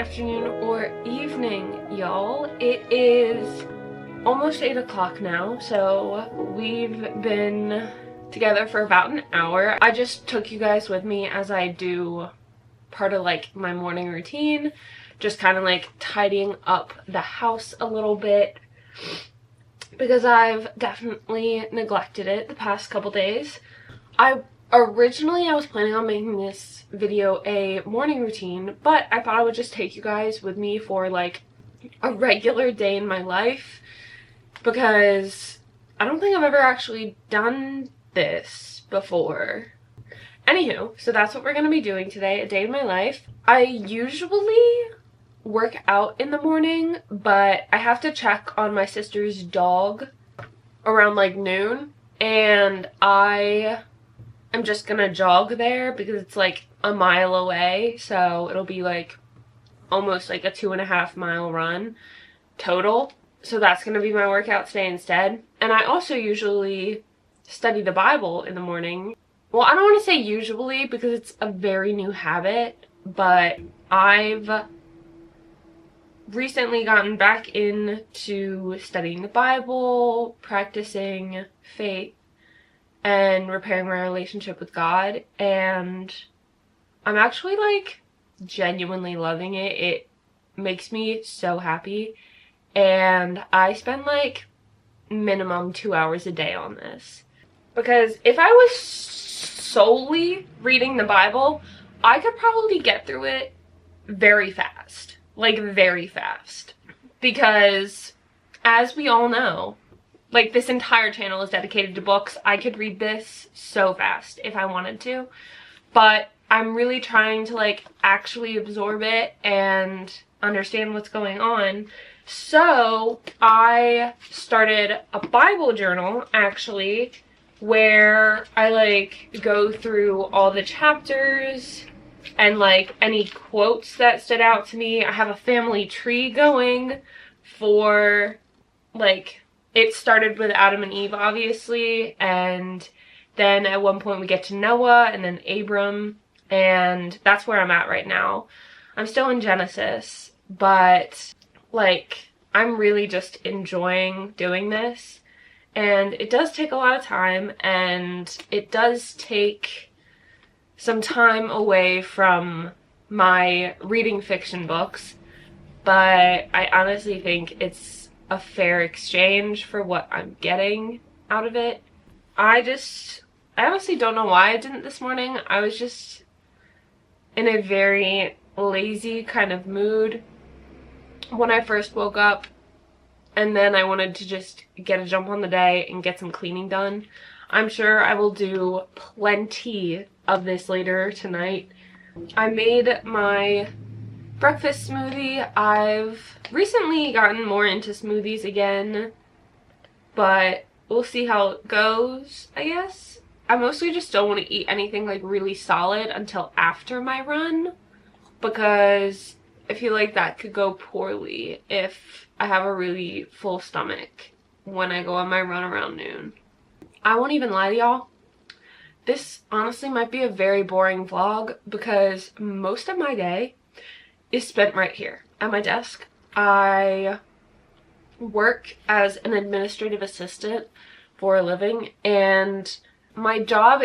afternoon, or evening, y'all. It is almost 8 o'clock now, so we've been together for about an hour. I just took you guys with me as I do part of like my morning routine, just kind of like tidying up the house a little bit because I've definitely neglected it the past couple days. Originally, I was planning on making this video a morning routine, but I thought I would just take you guys with me for like a regular day in my life because I don't think I've ever actually done this before. Anywho, so that's what we're going to be doing today, a day in my life. I usually work out in the morning, but I have to check on my sister's dog around like noon, and I'm just gonna jog there because it's like a mile away, so it'll be like almost like a 2.5 mile run total. So that's gonna be my workout today instead. And I also usually study the Bible in the morning. Well, I don't want to say usually because it's a very new habit, but I've recently gotten back into studying the Bible, practicing faith, and repairing my relationship with God, and I'm actually like genuinely loving it. It makes me so happy, and I spend like minimum 2 hours a day on this, because if I was solely reading the Bible, I could probably get through it very fast, like very fast, because as we all know, like, this entire channel is dedicated to books. I could read this so fast if I wanted to, but I'm really trying to like actually absorb it and understand what's going on. So I started a Bible journal actually, where I like go through all the chapters and like any quotes that stood out to me. I have a family tree going for like, it started with Adam and Eve, obviously, and then at one point we get to Noah and then Abram, and that's where I'm at right now. I'm still in Genesis, but like, I'm really just enjoying doing this, and it does take a lot of time, and it does take some time away from my reading fiction books, but I honestly think it's a fair exchange for what I'm getting out of it. I honestly don't know why I didn't this morning. I was just in a very lazy kind of mood when I first woke up, and then I wanted to just get a jump on the day and get some cleaning done. I'm sure I will do plenty of this later tonight. I made my breakfast smoothie. I've recently gotten more into smoothies again, but we'll see how it goes, I guess. I mostly just don't want to eat anything like really solid until after my run, because I feel like that could go poorly if I have a really full stomach when I go on my run around noon. I won't even lie to y'all, this honestly might be a very boring vlog because most of my day is spent right here at my desk. I work as an administrative assistant for a living, and my job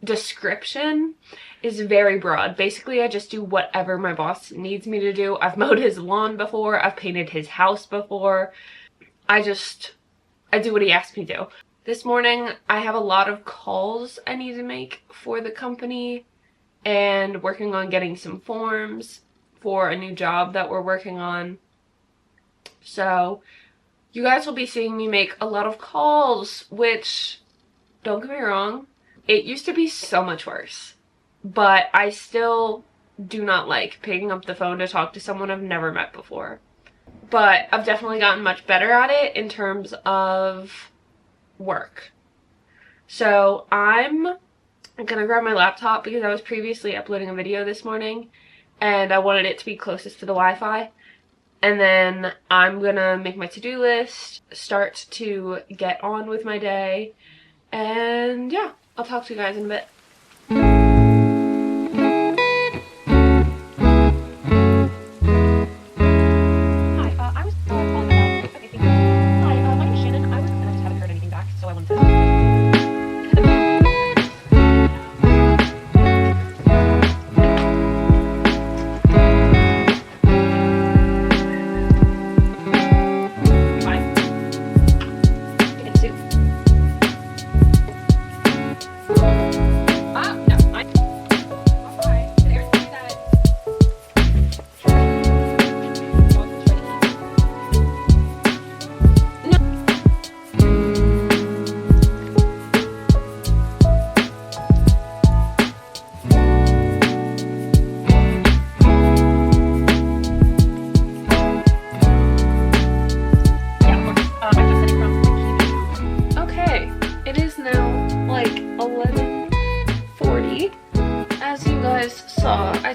description is very broad. Basically, I just do whatever my boss needs me to do. I've mowed his lawn before, I've painted his house before. I do what he asks me to. This morning, I have a lot of calls I need to make for the company and working on getting some forms for a new job that we're working on. So you guys will be seeing me make a lot of calls, which, don't get me wrong, it used to be so much worse, but I still do not like picking up the phone to talk to someone I've never met before. But I've definitely gotten much better at it in terms of work. So I'm gonna grab my laptop because I was previously uploading a video this morning and I wanted it to be closest to the Wi-Fi. And then I'm gonna make my to-do list, start to get on with my day, and yeah, I'll talk to you guys in a bit.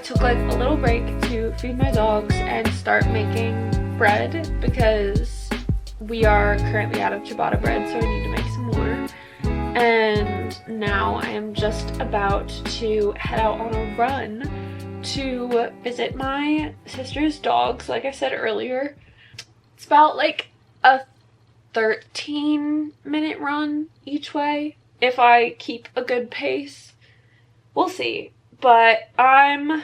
took like a little break to feed my dogs and start making bread because we are currently out of ciabatta bread, so I need to make some more. And now I am just about to head out on a run to visit my sister's dogs, like I said earlier. It's about like a 13-minute run each way if I keep a good pace. We'll see. But I'm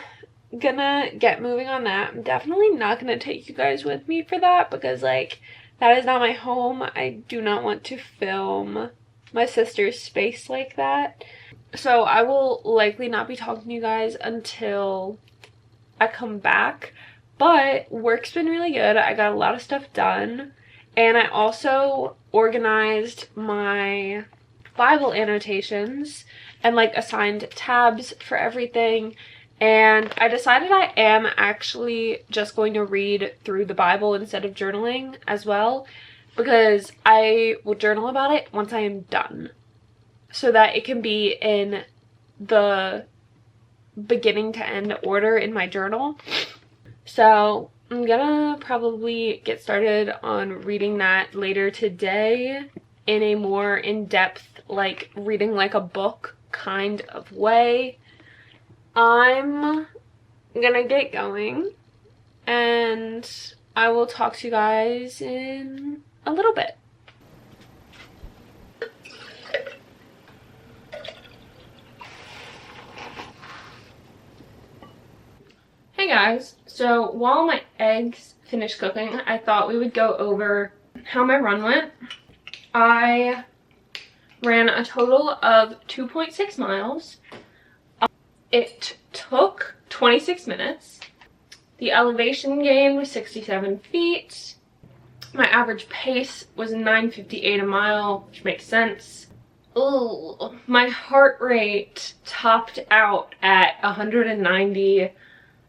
gonna get moving on that. I'm definitely not gonna take you guys with me for that because like that is not my home. I do not want to film my sister's space like that. So I will likely not be talking to you guys until I come back. But work's been really good. I got a lot of stuff done. And I also organized my Bible annotations and like assigned tabs for everything. And I decided I am actually just going to read through the Bible instead of journaling as well, because I will journal about it once I am done so that it can be in the beginning to end order in my journal. So I'm gonna probably get started on reading that later today in a more in-depth, like reading like a book kind of way. I'm gonna get going and I will talk to you guys in a little bit. Hey guys, so while my eggs finished cooking, I thought we would go over how my run went. I ran a total of 2.6 miles. It took 26 minutes. The elevation gain was 67 feet. My average pace was 9:58 a mile, which makes sense. Ooh, my heart rate topped out at 190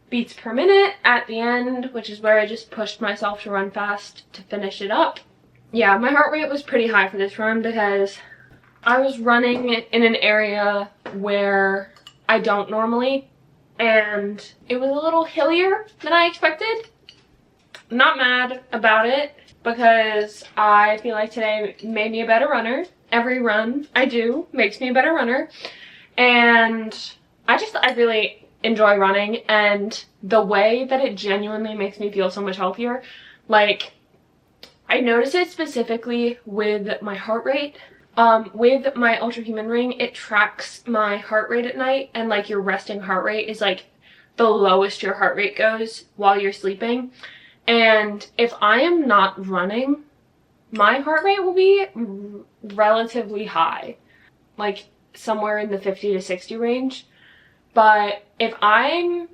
beats per minute at the end, which is where I just pushed myself to run fast to finish it up. Yeah, my heart rate was pretty high for this run because I was running in an area where I don't normally, and it was a little hillier than I expected. I'm not mad about it because I feel like today made me a better runner. Every run I do makes me a better runner, and I really enjoy running, and the way that it genuinely makes me feel so much healthier. Like, I notice it specifically with my heart rate. With my Ultrahuman ring, it tracks my heart rate at night, and like your resting heart rate is like the lowest your heart rate goes while you're sleeping. And if I am not running, my heart rate will be relatively high, like somewhere in the 50 to 60 range. But if I'm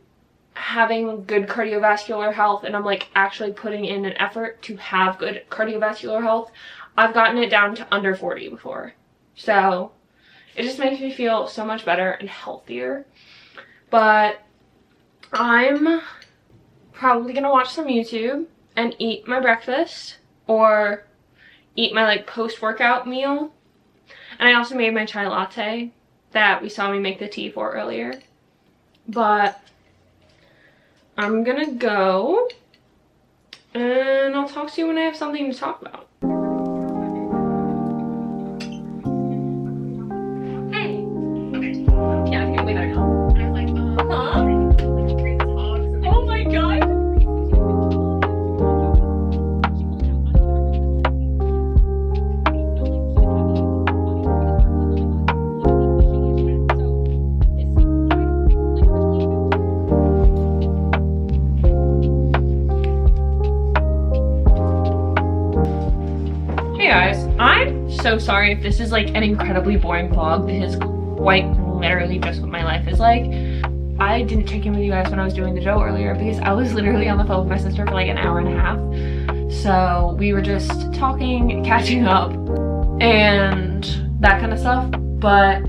having good cardiovascular health and I'm like actually putting in an effort to have good cardiovascular health, I've gotten it down to under 40 before. So it just makes me feel so much better and healthier. But I'm probably gonna watch some YouTube and eat my breakfast or eat my like post-workout meal. And I also made my chai latte that we saw me make the tea for earlier. But I'm gonna go and I'll talk to you when I have something to talk about. Hey! Okay. Yeah, I feel way better now. And I was like, huh? Oh my god! I'm so sorry if this is like an incredibly boring vlog. This is quite literally just what my life is like. I didn't check in with you guys when I was doing the show earlier because I was literally on the phone with my sister for like an hour and a half. So we were just talking, catching up, and that kind of stuff. But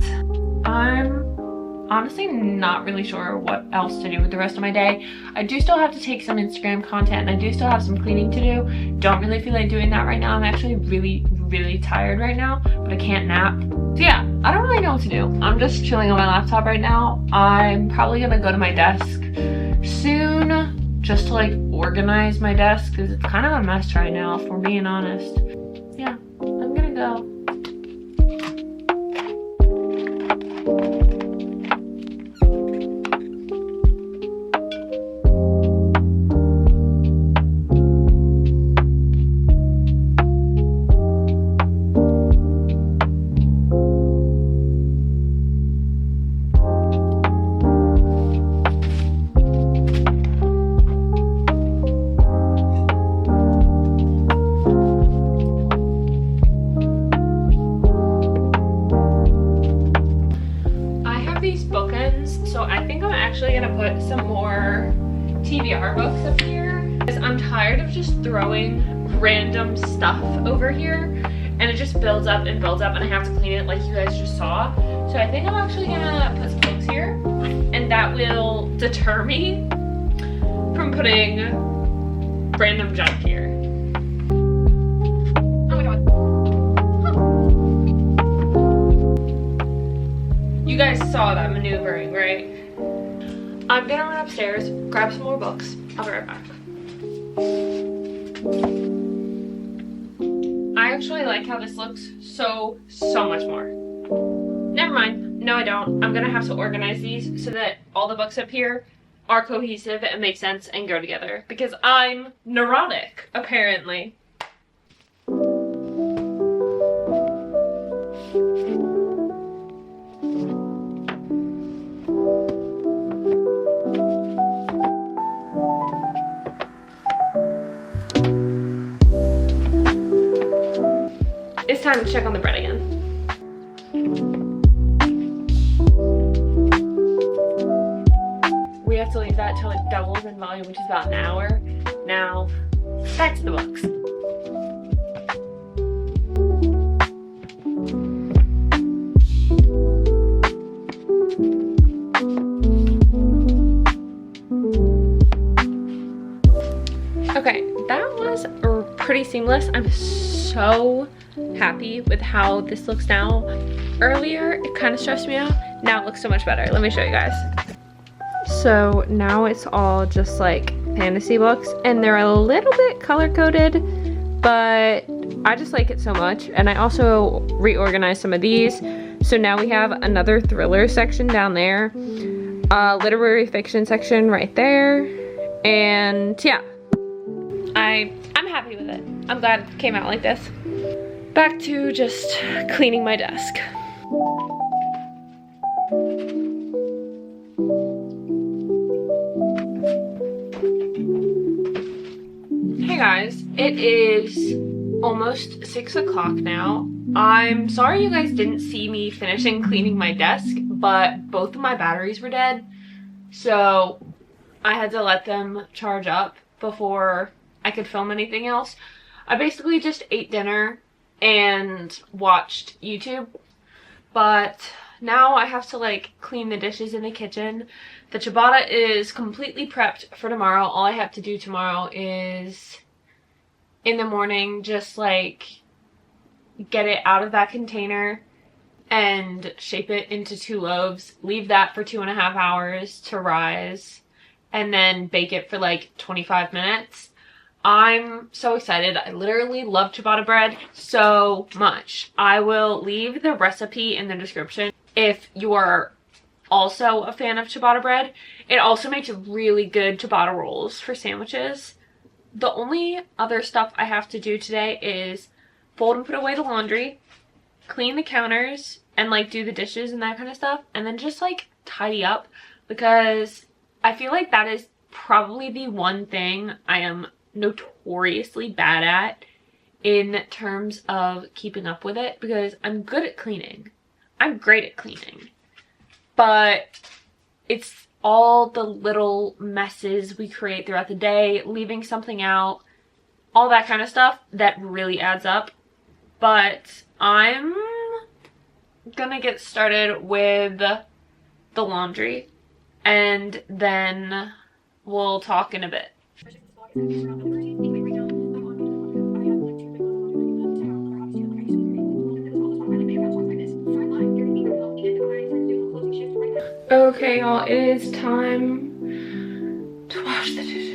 I'm honestly not really sure what else to do with the rest of my day. I do still have to take some Instagram content and I do still have some cleaning to do. Don't really feel like doing that right now. I'm actually really tired right now, but I can't nap So yeah, I don't really know what to do. I'm just chilling on my laptop right now. I'm probably gonna go to my desk soon just to like organize my desk because it's kind of a mess right now, if we're being honest. Yeah, I'm gonna go. So I think I'm actually gonna put some more TBR books up here because I'm tired of just throwing random stuff over here and it just builds up and I have to clean it like you guys just saw. So I think I'm actually gonna put some books here and that will deter me from putting random junk here. Oh my god. Huh. You guys saw that maneuvering, right? I'm gonna run upstairs, grab some more books. I'll be right back. I actually like how this looks so much more. Never mind. No, I don't. I'm gonna have to organize these so that all the books up here are cohesive and make sense and go together. Because I'm neurotic, apparently. It's time to check on the bread again. We have to leave that till it doubles in volume, which is about an hour. Now, back to the books. Okay, that was pretty seamless. I'm so happy with how this looks now. Earlier, it kind of stressed me out. Now it looks so much better. Let me show you guys. So now it's all just like fantasy books and they're a little bit color coded, but I just like it so much. And I also reorganized some of these. So now we have another thriller section down there, a literary fiction section right there. And yeah, I'm happy with it. I'm glad it came out like this. Back to just cleaning my desk. Hey guys, it is almost 6 o'clock now. I'm sorry you guys didn't see me finishing cleaning my desk, but both of my batteries were dead. So I had to let them charge up before I could film anything else. I basically just ate dinner and watched YouTube, but now I have to like clean the dishes in the kitchen. The ciabatta is completely prepped for tomorrow. All I have to do tomorrow is in the morning just like get it out of that container and shape it into 2 loaves, leave that for 2.5 hours to rise, and then bake it for like 25 minutes. I'm so excited. I literally love ciabatta bread so much. I will leave the recipe in the description if you are also a fan of ciabatta bread. It also makes really good ciabatta rolls for sandwiches. The only other stuff I have to do today is fold and put away the laundry, clean the counters, and like do the dishes and that kind of stuff, and then just like tidy up, because I feel like that is probably the one thing I am notoriously bad at in terms of keeping up with it, because I'm good at cleaning. I'm great at cleaning. But it's all the little messes we create throughout the day, leaving something out, all that kind of stuff that really adds up. But I'm gonna get started with the laundry and then we'll talk in a bit. Alright, y'all, it is time to wash the dishes.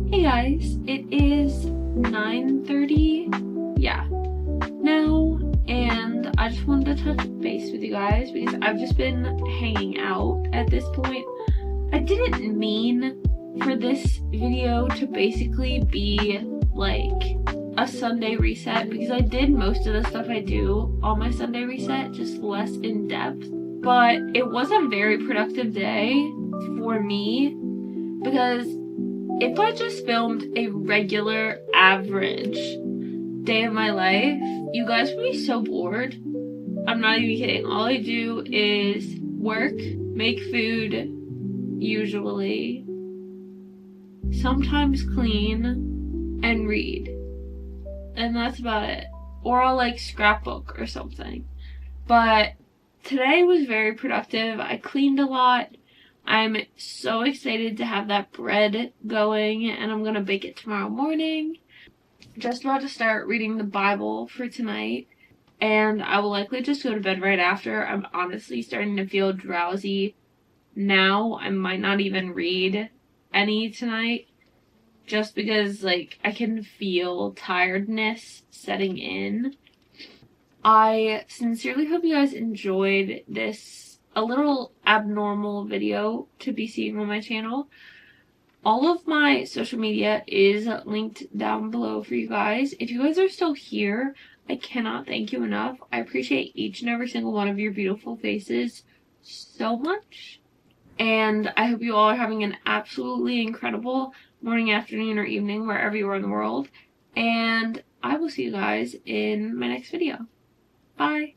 Hey guys, it is 9:30, yeah, now, and I just wanted to touch base with you guys because I've just been hanging out at this point. I didn't mean for this video to basically be like a Sunday reset, because I did most of the stuff I do on my Sunday reset, just less in depth, but it was a very productive day for me, because if I just filmed a regular average day of my life, you guys would be so bored. I'm not even kidding. All I do is work, make food, usually, sometimes clean, and read. And that's about it. Or I'll like scrapbook or something. But today was very productive. I cleaned a lot. I'm so excited to have that bread going, and I'm gonna bake it tomorrow morning. Just about to start reading the Bible for tonight, and I will likely just go to bed right after. I'm honestly starting to feel drowsy now. I might not even read any tonight, just because like I can feel tiredness setting in. I sincerely hope you guys enjoyed this a little abnormal video to be seeing on my channel. All of my social media is linked down below for you guys. If you guys are still here, I cannot thank you enough. I appreciate each and every single one of your beautiful faces so much. And I hope you all are having an absolutely incredible morning, afternoon, or evening wherever you are in the world. And I will see you guys in my next video. Bye!